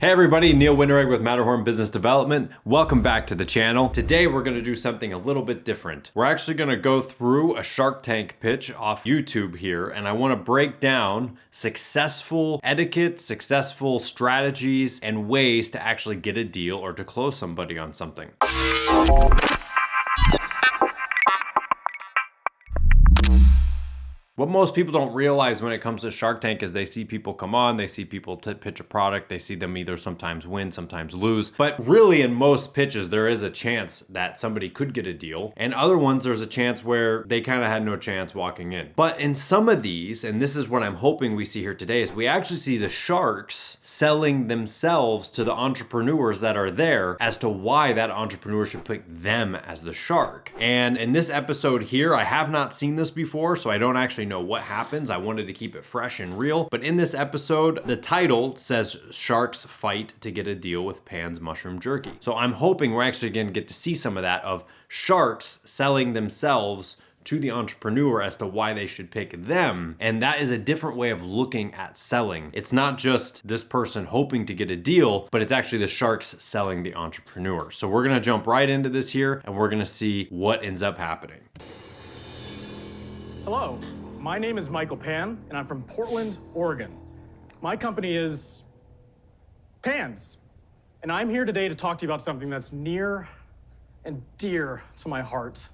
Hey everybody, Neil Wintereg with Matterhorn Business Development. Welcome back to the channel. Today we're gonna do something a little bit different. We're actually gonna go through a Shark Tank pitch off YouTube here, and I wanna break down successful etiquette, successful strategies, and ways to actually get a deal or to close somebody on something. What most people don't realize when it comes to Shark Tank is they see people come on, they see people pitch a product, they see them either sometimes win, sometimes lose. But really in most pitches, there is a chance that somebody could get a deal. And other ones, there's a chance where they kind of had no chance walking in. But in some of these, and this is what I'm hoping we see here today, is we actually see the sharks selling themselves to the entrepreneurs that are there as to why that entrepreneur should pick them as the shark. And in this episode here, I have not seen this before, so I don't actually know what happens. I wanted to keep it fresh and real. But in this episode, the title says Sharks Fight to Get a Deal with Pan's Mushroom Jerky. So I'm hoping we're actually going to get to see some of that of sharks selling themselves to the entrepreneur as to why they should pick them. And that is a different way of looking at selling. It's not just this person hoping to get a deal, but it's actually the sharks selling the entrepreneur. So we're gonna jump right into this here and we're gonna see what ends up happening. Hello, my name is Michael Pan and I'm from Portland, Oregon. My company is Pans. And I'm here today to talk to you about something that's near and dear to my heart.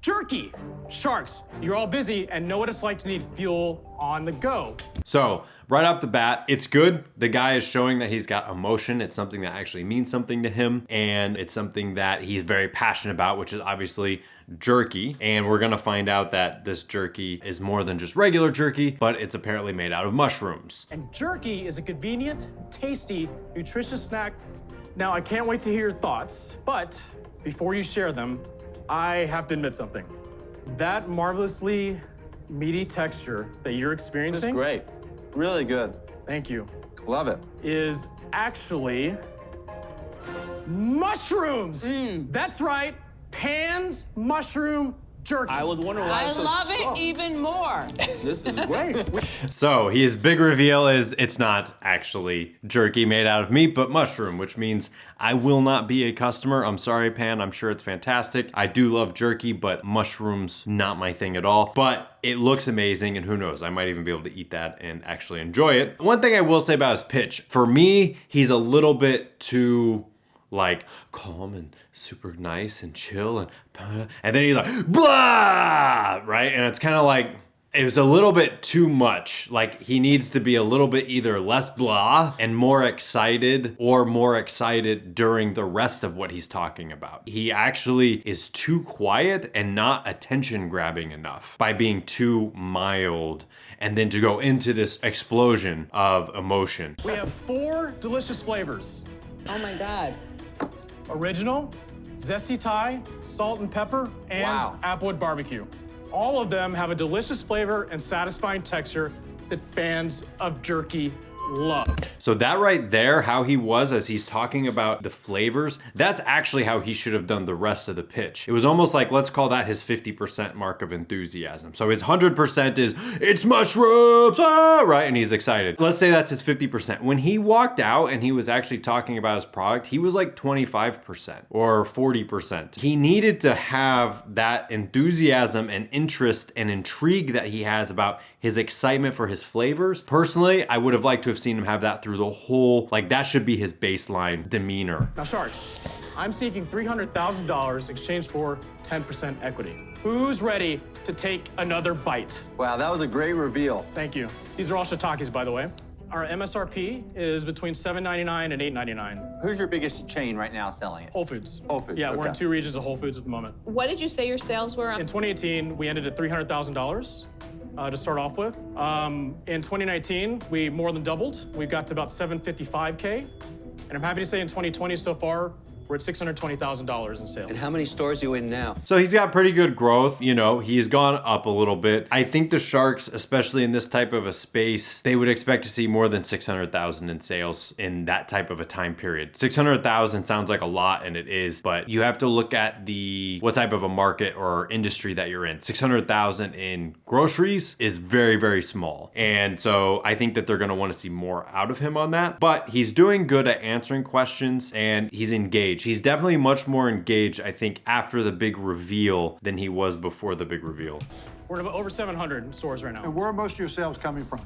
Jerky! Sharks, you're all busy and know what it's like to need fuel on the go. So, right off the bat, it's good. The guy is showing that he's got emotion. It's something that actually means something to him, and it's something that he's very passionate about, which is obviously jerky. And we're gonna find out that this jerky is more than just regular jerky, but it's apparently made out of mushrooms. And jerky is a convenient, tasty, nutritious snack. Now, I can't wait to hear your thoughts, but before you share them, I have to admit something. That marvelously meaty texture that you're experiencing— It's great. Really good. Thank you. Love it. Is actually mushrooms. That's right, Pan's mushroom jerky. I was wondering why I it's so love soft. it even more. This is great. So his big reveal is it's not actually jerky made out of meat, but mushroom, which means I will not be a customer. I'm sorry, Pan. I'm sure it's fantastic. I do love jerky, but mushrooms, not my thing at all. But it looks amazing, and who knows, I might even be able to eat that and actually enjoy it. One thing I will say about his pitch, for me, he's a little bit too like calm and super nice and chill and then he's like blah, right? And it's kind of like it was a little bit too much. Like he needs to be a little bit either less blah and more excited, or more excited during the rest of what he's talking about. He actually is too quiet and not attention grabbing enough by being too mild, and then to go into this explosion of emotion. We have 4 delicious flavors. Oh my God. Original, zesty Thai, salt and pepper, and Wow. applewood barbecue. All of them have a delicious flavor and satisfying texture that fans of jerky love. So that right there, how he was as he's talking about the flavors, that's actually how he should have done the rest of the pitch. It was almost like, let's call that his 50% mark of enthusiasm. So his 100% is, it's mushrooms, right? And he's excited. Let's say that's his 50%. When he walked out and he was actually talking about his product, he was like 25% or 40%. He needed to have that enthusiasm and interest and intrigue that he has about his excitement for his flavors. Personally, I would have liked to have seen him have that through the whole, like that should be his baseline demeanor. Now, Sharks, I'm seeking $300,000 in exchange for 10% equity. Who's ready to take another bite? Wow, that was a great reveal. Thank you. These are all shiitakes, by the way. Our MSRP is between $7.99 and $8.99. Who's your biggest chain right now selling it? Whole Foods. Whole Foods, Yeah, we're okay. in 2 regions of Whole Foods at the moment. What did you say your sales were? In 2018, we ended at $300,000 to start off with. In 2019, we more than doubled. We got to about $755K. And I'm happy to say in 2020 so far, we're at $620,000 in sales. And how many stores are you in now? So he's got pretty good growth. You know, he's gone up a little bit. I think the Sharks, especially in this type of a space, they would expect to see more than 600,000 in sales in that type of a time period. 600,000 sounds like a lot, and it is, but you have to look at what type of a market or industry that you're in. 600,000 in groceries is very, very small. And so I think that they're going to want to see more out of him on that, but he's doing good at answering questions and he's engaged. He's definitely much more engaged, I think, after the big reveal than he was before the big reveal. We're at over 700 stores right now. And where are most of your sales coming from?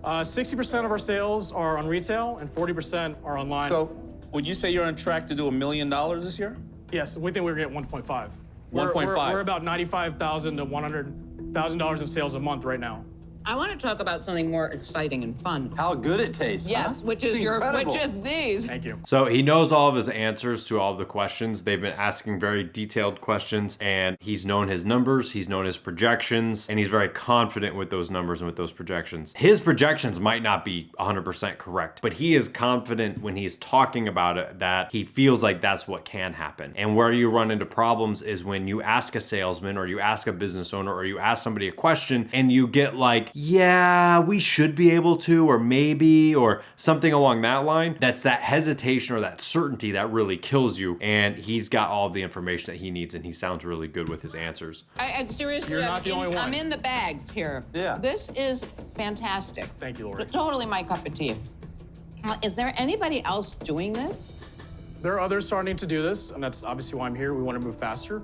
60% of our sales are on retail and 40% are online. So, would you say you're on track to do $1 million this year? yes, we think we're gonna get 1.5. 1.5. We're about $95,000 to $100,000 in sales a month right now. I want to talk about something more exciting and fun. How good it tastes. Yes, huh? which is It's incredible. these. Thank you. So he knows all of his answers to all of the questions. They've been asking very detailed questions, and he's known his numbers, he's known his projections, and he's very confident with those numbers and with those projections. His projections might not be 100% correct, but he is confident when he's talking about it that he feels like that's what can happen. And where you run into problems is when you ask a salesman or you ask a business owner or you ask somebody a question and you get like, yeah, we should be able to, or maybe, or something along that line. That's that hesitation or that certainty that really kills you. And he's got all of the information that he needs, and he sounds really good with his answers. I seriously, You're not the only one. I'm in the bags here. Yeah. This is fantastic. Thank you, Laurie. Totally my cup of tea. Is there anybody else doing this? There are others starting to do this, and that's obviously why I'm here. We want to move faster.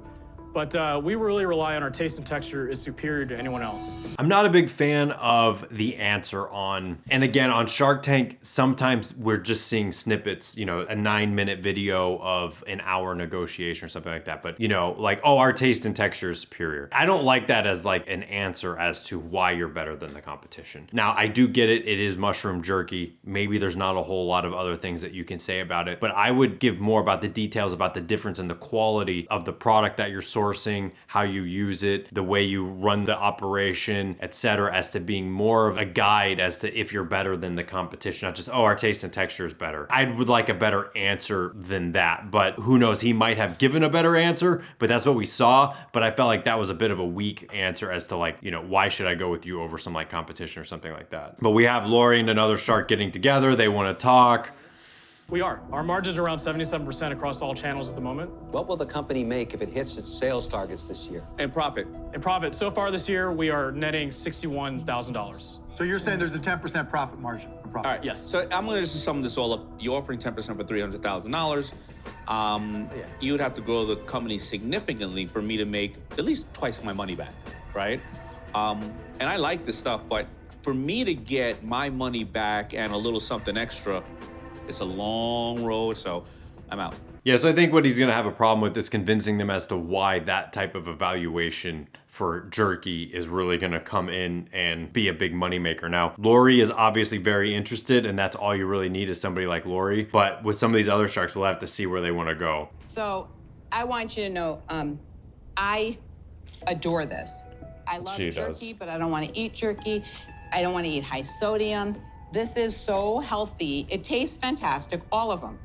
But we really rely on our taste and texture is superior to anyone else. I'm not a big fan of the answer on, and again, on Shark Tank, sometimes we're just seeing snippets, you know, a 9-minute video of an hour negotiation or something like that. But, you know, like, oh, our taste and texture is superior. I don't like that as like an answer as to why you're better than the competition. Now, I do get it. It is mushroom jerky. Maybe there's not a whole lot of other things that you can say about it, but I would give more about the details about the difference in the quality of the product that you're sourcing, how you use it, the way you run the operation, etc., as to being more of a guide as to if you're better than the competition, not just, oh, our taste and texture is better. I would like a better answer than that, but who knows, he might have given a better answer, but that's what we saw. But I felt like that was a bit of a weak answer as to like, you know, why should I go with you over some like competition or something like that. But we have Laurie and another shark getting together. They want to talk. We are. Our margins are around 77% across all channels at the moment. What will the company make if it hits its sales targets this year? And profit. In profit, so far this year, we are netting $61,000. so you're saying there's a 10% profit margin on profit? All right. Yes. So I'm going to just sum this all up. You're offering 10% for $300,000. You would have to grow the company significantly for me to make at least twice my money back, right? And I like this stuff, but for me to get my money back and a little something extra, it's a long road, so I'm out. Yeah, so I think what he's going to have a problem with is convincing them as to why that type of evaluation for Jerky is really going to come in and be a big moneymaker. Now, Laurie is obviously very interested, and that's all you really need is somebody like Laurie. But with some of these other sharks, we'll have to see where they want to go. So I want you to know, I adore this. I love She jerky, does. but I don't want to eat jerky. I don't want to eat high sodium. This is so healthy. It tastes fantastic, all of them.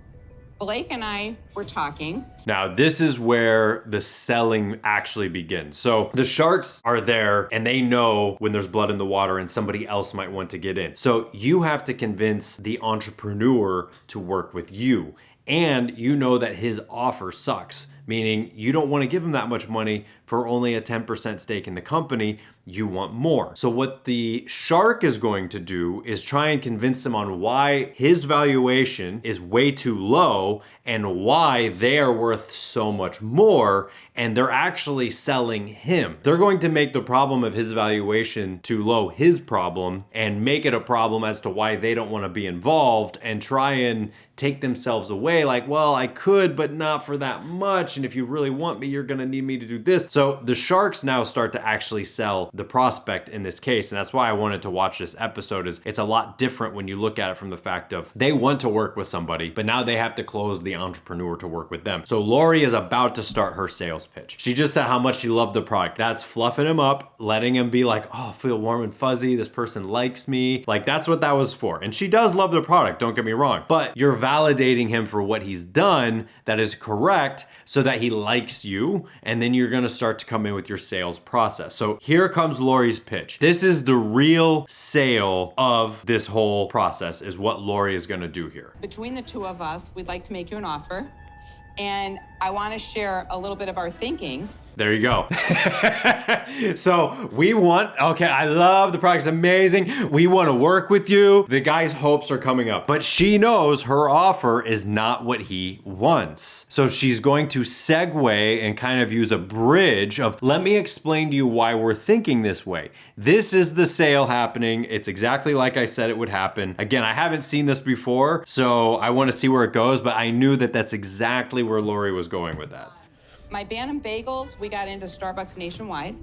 Blake and I were talking. Now, this is where the selling actually begins. So the sharks are there and they know when there's blood in the water and somebody else might want to get in. So you have to convince the entrepreneur to work with you. And you know that his offer sucks, meaning you don't want to give him that much money for only a 10% stake in the company. You want more. So what the shark is going to do is try and convince him on why his valuation is way too low and why they are worth so much more, and they're actually selling him. They're going to make the problem of his valuation too low his problem and make it a problem as to why they don't want to be involved and try and take themselves away like, well, I could, but not for that much. question. If you really want me, you're gonna need me to do this. So the sharks now start to actually sell the prospect in this case. And that's why I wanted to watch this episode. Is it's a lot different when you look at it from the fact of they want to work with somebody, but now they have to close the entrepreneur to work with them. So Laurie is about to start her sales pitch. She just said how much she loved the product. That's fluffing him up, letting him be like, oh, I feel warm and fuzzy. This person likes me. Like, that's what that was for. And she does love the product, don't get me wrong, but you're validating him for what he's done that is correct so that he likes you. And then you're gonna start to come in with your sales process. So here comes Laurie's pitch. This is the real sale of this whole process, is what Laurie is gonna do here. Between the two of us, we'd like to make you an offer. And I want to share a little bit of our thinking. There you go. So we want, okay, I love the product's amazing. We want to work with you. The guy's hopes are coming up, but she knows her offer is not what he wants. So she's going to segue and kind of use a bridge of, let me explain to you why we're thinking this way. This is the sale happening. It's exactly like I said it would happen. Again, I haven't seen this before, so I want to see where it goes, but I knew that that's exactly where Laurie was going with that. My Bantam Bagels, we got into Starbucks nationwide,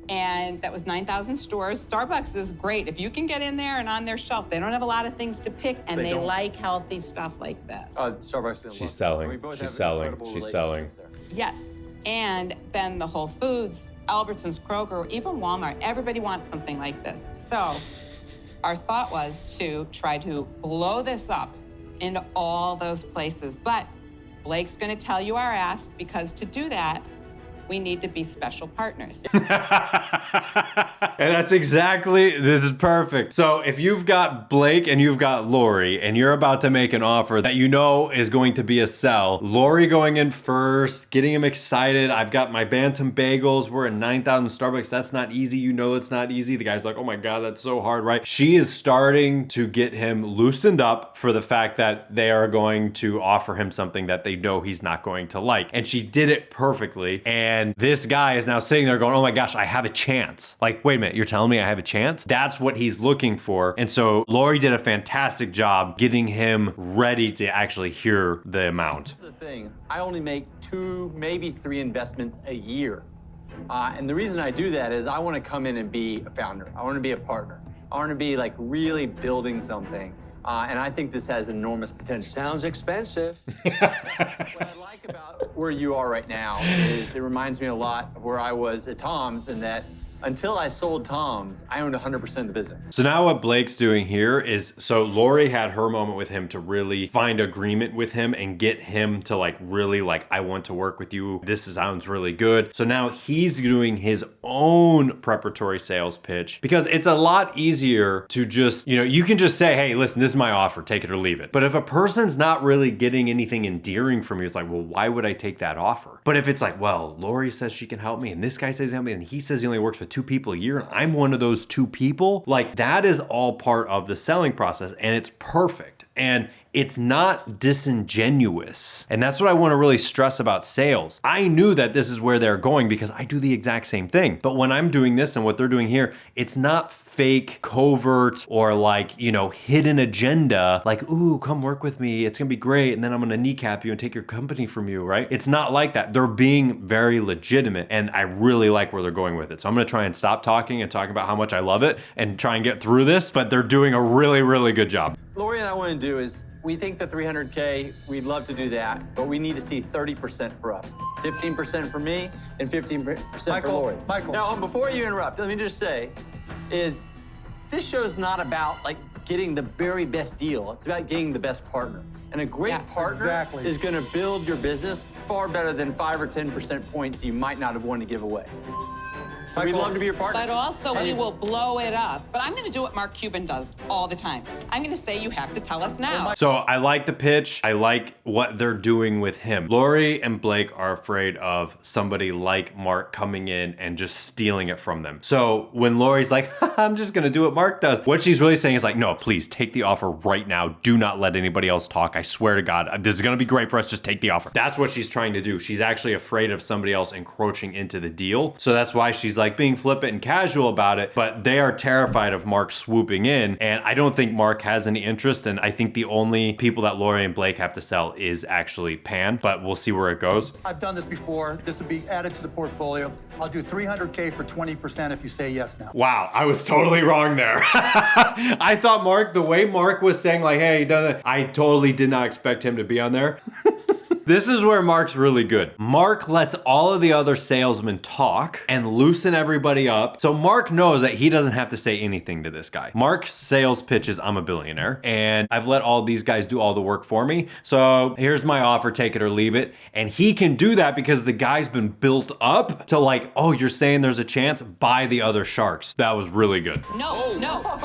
and that was 9,000 stores. Starbucks is great. If you can get in there and on their shelf, they don't have a lot of things to pick, and they like healthy stuff like this. Starbucks. She's selling. She's selling. She's selling. Yes. And then the Whole Foods, Albertsons, Kroger, even Walmart, everybody wants something like this. So our thought was to try to blow this up into all those places. But Blake's gonna tell you our ask, because to do that, we need to be special partners. And that's exactly, this is perfect. So if you've got Blake and you've got Laurie and you're about to make an offer that you know is going to be a sell, Laurie going in first, getting him excited. I've got my Bantam Bagels. We're at 9,000 Starbucks. That's not easy. You know it's not easy. The guy's like, oh my God, that's so hard, right? She is starting to get him loosened up for the fact that they are going to offer him something that they know he's not going to like. And she did it perfectly. And this guy is now sitting there going, oh my gosh, I have a chance. Like, wait a minute, you're telling me I have a chance? That's what he's looking for. And so Laurie did a fantastic job getting him ready to actually hear the amount. Here's the thing, I only make 2, maybe 3 investments a year. And the reason I do that is I want to come in and be a founder. I want to be a partner. I want to be like really building something. And I think this has enormous potential. Sounds expensive. What I like about where you are right now is it reminds me a lot of where I was at Tom's, in that until I sold Tom's, I owned 100% of the business. So now what Blake's doing here is, so Laurie had her moment with him to really find agreement with him and get him to like really like, I want to work with you. This sounds really good. So now he's doing his own preparatory sales pitch, because it's a lot easier to just, you know, you can just say, hey, listen, this is my offer, take it or leave it. But if a person's not really getting anything endearing from you, it's like, well, why would I take that offer? But if it's like, well, Laurie says she can help me, and this guy says he can help me, and he says he only works with 2 people a year, and I'm one of those 2 people, like that is all part of the selling process, and it's perfect. And it's not disingenuous. And that's what I want to really stress about sales. I knew that this is where they're going because I do the exact same thing. But when I'm doing this and what they're doing here, it's not fake, covert, or like, you know, hidden agenda. Like, ooh, come work with me. It's gonna be great. And then I'm gonna kneecap you and take your company from you, right? It's not like that. They're being very legitimate, and I really like where they're going with it. So I'm gonna try and stop talking and talk about how much I love it and try and get through this, but they're doing a really, really good job. Laurie and I want to do is, we think the 300K, we'd love to do that, but we need to see 30% for us. 15% for me and 15% for Laurie. Michael. Now, before you interrupt, let me just say, is this show's not about like getting the very best deal. It's about getting the best partner. And a great partner is going to build your business far better than 5 or 10% points you might not have wanted to give away. So we'd love to be your partner. But also, we will blow it up. But I'm going to do what Mark Cuban does all the time. I'm going to say, you have to tell us now. So I like the pitch. I like what they're doing with him. Laurie and Blake are afraid of somebody like Mark coming in and just stealing it from them. So when Laurie's like, I'm just going to do what Mark does, what she's really saying is like, no, please take the offer right now. Do not let anybody else talk. I swear to God, this is going to be great for us. Just take the offer. That's what she's trying to do. She's actually afraid of somebody else encroaching into the deal. So that's why she's like, like being flippant and casual about it, but they are terrified of Mark swooping in. And I don't think Mark has any interest. And I think the only people that Laurie and Blake have to sell is actually Pan, but we'll see where it goes. I've done this before. This would be added to the portfolio. I'll do $300K for 20% if you say yes now. Wow, I was totally wrong there. I thought Mark, the way Mark was saying like, hey, I totally did not expect him to be on there. This is where Mark's really good. Mark lets all of the other salesmen talk and loosen everybody up. So Mark knows that he doesn't have to say anything to this guy. Mark's sales pitch is, I'm a billionaire and I've let all these guys do all the work for me. So here's my offer, take it or leave it. And he can do that because the guy's been built up to like, oh, you're saying there's a chance? Buy the other sharks. That was really good. No,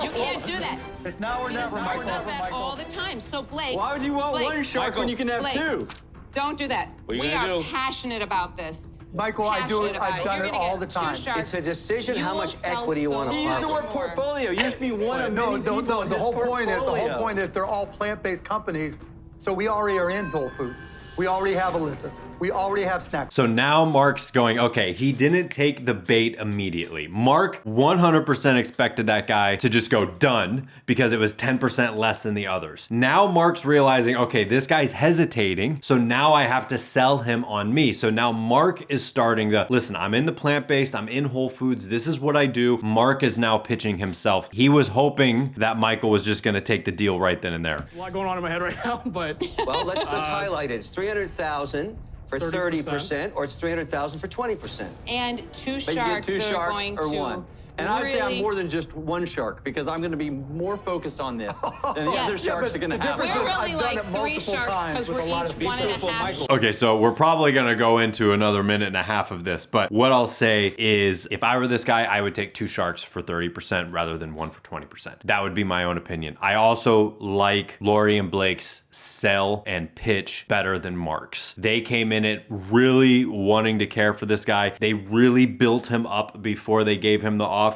you can't do that. It's now or Because never, Mark Michael. does that all the time. So Blake, Why would you want Blake, one shark when you can have Blake, two? Don't do that. What are you We gonna are do? passionate about this. Michael, I do it. Passionate about I've done You're it gonna all get the time. two sharks. It's a decision You how will much sell equity you want to so He used the park. word much portfolio. You just be one of No, many people the in his whole point is portfolio. they're all plant-based companies. So we already are in Whole Foods. We already have Alyssa's. We already have snacks. So now Mark's going, okay, he didn't take the bait immediately. Mark 100% expected that guy to just go done because it was 10% less than the others. Now Mark's realizing, okay, this guy's hesitating. So now I have to sell him on me. So now Mark is starting the, listen, I'm in the plant-based, I'm in Whole Foods. This is what I do. Mark is now pitching himself. He was hoping that Michael was just gonna take the deal right then and there. A lot going on in my head right now, but Well, let's just highlight it. It's $300,000 for 30%, or it's $300,000 for 20%. And two But you get sharks two that are sharks going or to one. And I would say I'm really- more than just one shark because I'm going to be more focused on this than the Yes. other Yeah, sharks but are going to the have. difference We're is really I've done like it 3 multiple sharks times because with we're a lot each of 1.5. Okay, so we're probably gonna go into another minute and a half of this, but what I'll say is if I were this guy, I would take 2 sharks for 30% rather than 1 for 20%. That would be my own opinion. I also like Laurie and Blake's sell and pitch better than Mark's. They came in it really wanting to care for this guy. They really built him up before they gave him the offer.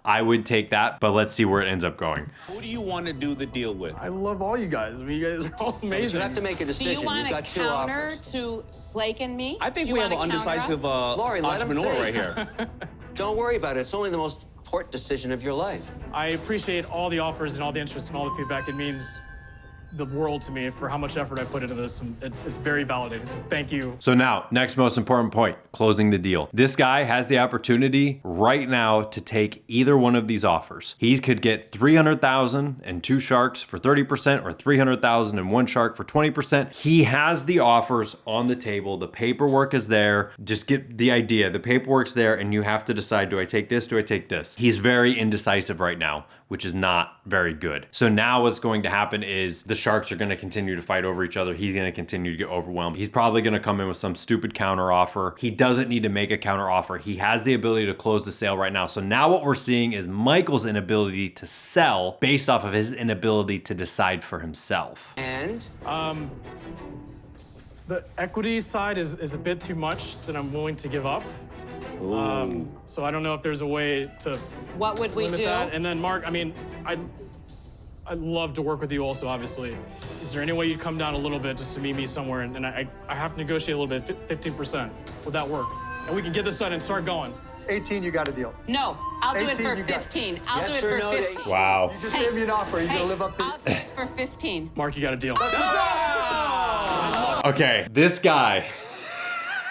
I would take that, but let's see where it ends up going. Who do you want to do the deal with? I love all you guys. I mean, you guys are all You amazing. have to make a Do you decision. want You've to got 2 counter offers. to Blake and me? I think Do you we have an wanna counter undecisive us? Laurie, let him entrepreneur think. right here. Don't worry about it. It's only the most important decision of your life. I appreciate all the offers and all the interest and all the feedback. It means the world to me for how much effort I put into this, and it's very validating. So thank you. So now, next most important point, closing the deal. This guy has the opportunity right now to take either one of these offers. He could get 300,000 and 2 sharks for 30% or 300,000 and 1 shark for 20%. He has the offers on the table. The paperwork is there. Just get the idea. The paperwork's there and you have to decide, do I take this? Do I take this? He's very indecisive right now, which is not very good. So now what's going to happen is the sharks are going to continue to fight over each other. He's going to continue to get overwhelmed. He's probably going to come in with some stupid counter offer. He doesn't need to make a counter offer. He has the ability to close the sale right now. So now what we're seeing is Michael's inability to sell based off of his inability to decide for himself. And The equity side is a bit too much that I'm willing to give up. So I don't know if there's a way to What would we limit do? that. And then Mark, I mean, I'd love to work with you also, obviously. Is there any way you'd come down a little bit just to meet me somewhere? And I have to negotiate a little bit, 15%. Would that work? And we can get this done and start going. 18, you got a deal. No, I'll do it 18, for you got it. 15. I'll Yes do or it for no, 15. Wow. You just gave me an offer. You're Hey, gonna live up to. I'll do it for 15. Mark, you got a deal. Okay, this guy.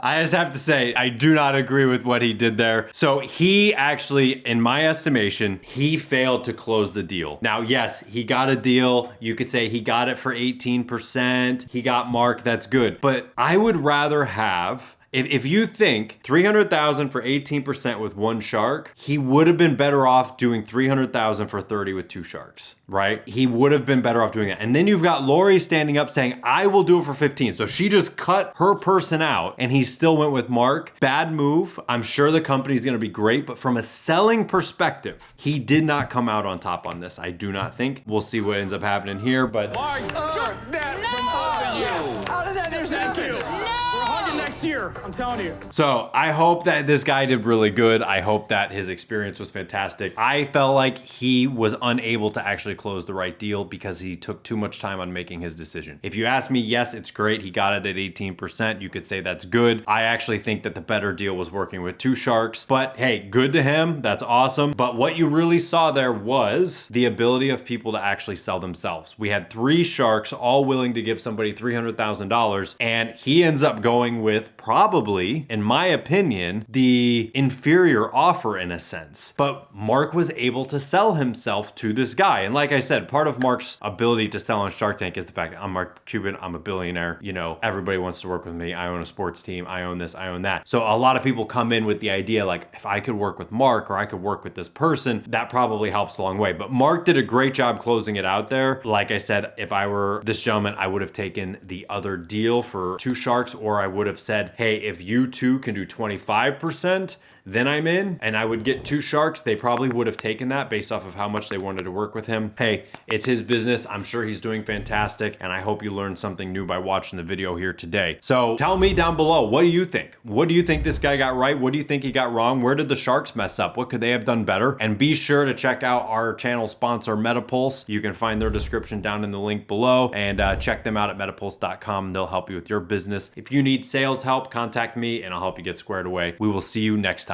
I just have to say, I do not agree with what he did there. So he actually, in my estimation, he failed to close the deal. Now, yes, he got a deal. You could say he got it for 18%. He got Mark, that's good. But I would rather have, if you think 300,000 for 18% with 1 shark, he would have been better off doing 300,000 for 30 with 2 sharks, right? He would have been better off doing that. And then you've got Laurie standing up saying, I will do it for 15. So she just cut her person out and he still went with Mark. Bad move. I'm sure the company's gonna be great, but from a selling perspective, he did not come out on top on this. I do not think. We'll see what ends up happening here, but Mark, shut that No! from under you. How did that just Thank happen? you. We're hugging next year. here. I'm telling you. So I hope that this guy did really good. I hope that his experience was fantastic. I felt like he was unable to actually close the right deal because he took too much time on making his decision. If you ask me, yes, it's great. He got it at 18%. You could say that's good. I actually think that the better deal was working with 2 sharks, but hey, good to him. That's awesome. But what you really saw there was the ability of people to actually sell themselves. We had 3 sharks all willing to give somebody $300,000, and he ends up going with probably, in my opinion, the inferior offer in a sense. But Mark was able to sell himself to this guy. And like I said, part of Mark's ability to sell on Shark Tank is the fact that I'm Mark Cuban, I'm a billionaire, you know, everybody wants to work with me. I own a sports team, I own this, I own that. So a lot of people come in with the idea like, if I could work with Mark or I could work with this person, that probably helps a long way. But Mark did a great job closing it out there. Like I said, if I were this gentleman, I would have taken the other deal for 2 sharks, or I would have said, hey, if you 2 can do 25%, then I'm in, and I would get 2 sharks. They probably would have taken that based off of how much they wanted to work with him. Hey, it's his business. I'm sure he's doing fantastic, and I hope you learned something new by watching the video here today. So tell me down below, what do you think? What do you think this guy got right? What do you think he got wrong? Where did the sharks mess up? What could they have done better? And be sure to check out our channel sponsor, MetaPulse. You can find their description down in the link below, and check them out at metapulse.com. They'll help you with your business. If you need sales help, contact me, and I'll help you get squared away. We will see you next time.